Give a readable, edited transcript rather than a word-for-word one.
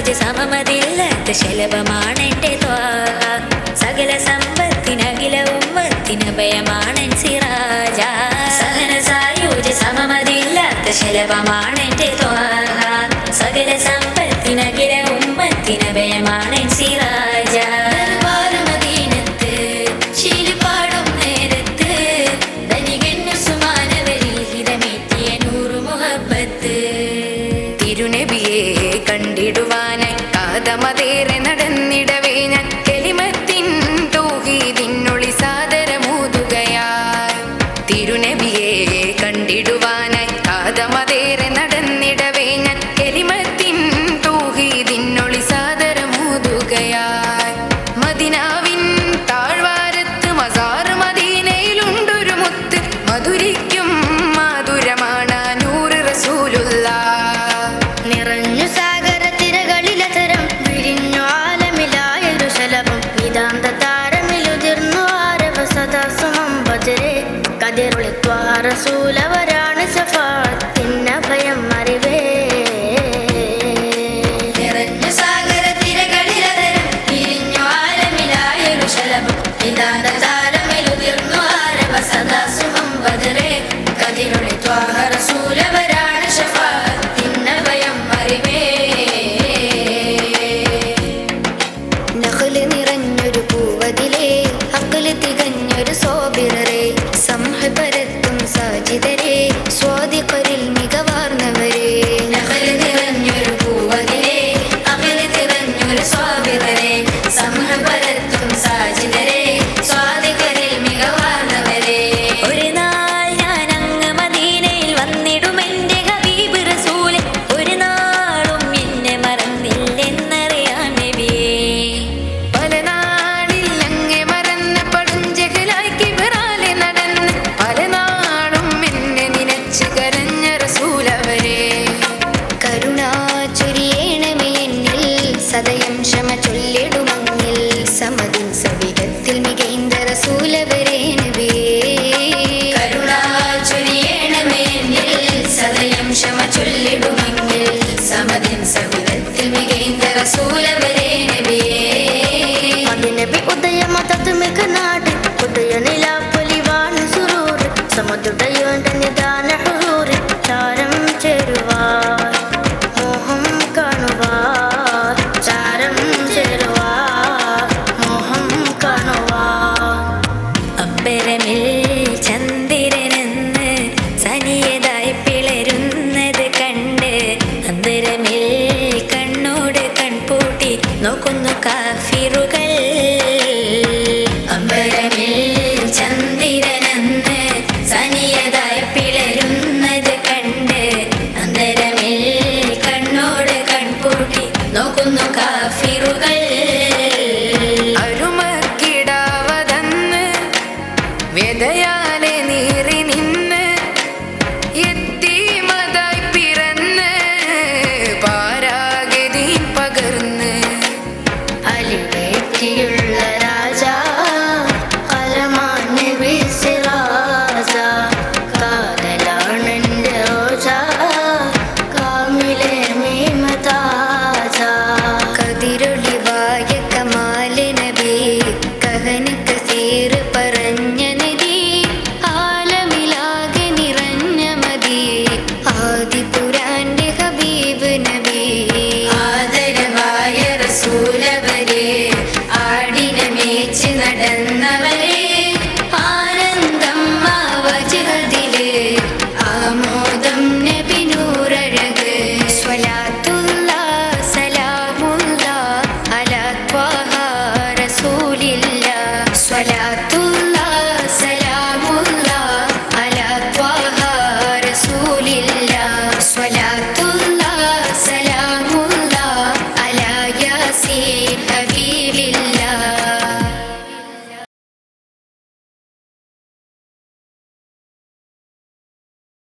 സായൂജ സമമതില്ലാത്ത ശലഭമാണെന്റെ ത്വാഹ. സകല സമ്പത്തിനഖില ഉമ്മത്തിനഭയമാണൻ സിറാജ. സഹന സായൂജ സമമതില്ലാത്ത ശലഭമാണെന്റെ ത്വാഹ. സകല സമ്പത്തിനഖില ഉമ്മത്തിനഭയമാണൻ സിറാജ. തിരുനബിയെ കണ്ടിടുവാനായി കാതമതേറെ നടന്നിടവേ ഞാൻ കലിമത്തിൻ തൗഹീദിനൊളി സാദരമൂതുകയായി. തിരുനബിയെ കണ്ടിടുവാനായി കാതമതേറെ നടന്നിടവേ ഞാൻ കലിമത്തിൻ തൗഹീദിനൊളി സാദരമൂതുകയായി. മദീനാവിൻ താഴ്വാരത്ത് മസാർ മദീനയിലുണ്ടൊരു മുത്ത് മധുരിക്കും മാധുരമാണ് നൂറ് റസൂലുള്ളാഹ്. റസൂലവരാണ് ശഫാഅത്തിന് ഭയം അറിവേ. നിറഞ്ഞ സാഗര തിരകളിലതരം വിരിഞ്ഞു ആലമിലായൊരു ശലഭം നിതാന്ത താരമിലുതിർന്നു ആരവ സദാ സുമം ബദറേ. കതിരൊളി ത്വാഹ റസൂലവരാണ് ശഫാഅത്തിന് ഭയം അറിവേ. നഖ്ല് നിറഞ്ഞൊരു പൂവതിലേ അഖ്ല് തികഞ്ഞൊരു സോബിറേ. സംഹപരത്തും സാജിദരേ സ്വാദിഖരിൽ മികവാർന്നവരേ. നഖ്ല് നിറഞ്ഞൊരു പൂവതിലേ അഖ്ല് തികഞ്ഞൊരു സോബിറേ. സംഹപരത്തും സാജിദരേ സ്വാദിഖരിൽ മികവാർന്നവരേ. ഒരു നാൾ ഞാൻ അങ്ങ് മദീനയിൽ വന്നിടുമെന്റെ ഹബീബ് റസൂലേ. ഒരു നാളും എന്നെ മറന്നില്ലെന്നറിയാൻ നബിയേ. പല നാളിൽ അങ്ങെ മറന്ന് പടുംജഹലായി കിബ്റാലെ നടന്ന് പല നാളും എന്നെ നിനച്ച് കരഞ്ഞ റസൂലവരെ. കരുണാ ചൊരിയേണമേ എന്നിൽ സദയം ക്ഷമ ചൊല്ലിടുമങ്ങിൽ. സമതിൻ സവിധത്തിൽ മികൈന്ത റസൂലവരേ നബിയേ. കരുണാ ചൊരിയേണമേ എന്നിൽ സദയം ക്ഷമ ചൊല്ലിടുമെങ്കിൽ. സമതിൻ സവിധത്തിൽ മികൈന്ത റസൂലവരേ നബിയേ. മദിനബി ഉദയമതത് മികനാട് ഉദയ നിലാപ്പൊലിവാണ് സുറൂർ. സമതുടയോന്റെ നിദാന ഹുറൂർ ചാരം ചേരുവാൻ മോഹം കാണുവാൻ. ചാരം ചേരുവാൻ മോഹം കാണുവാൻ. അമ്പരമിൽ ചന്ദ്രനെന്ന് സനിയതായി പിളരുന്നത് കണ്ട് അന്തരമിൽ കണ്ണോട് കൺപൂട്ടി നോക്കുന്നു കാഫിറുകൾ.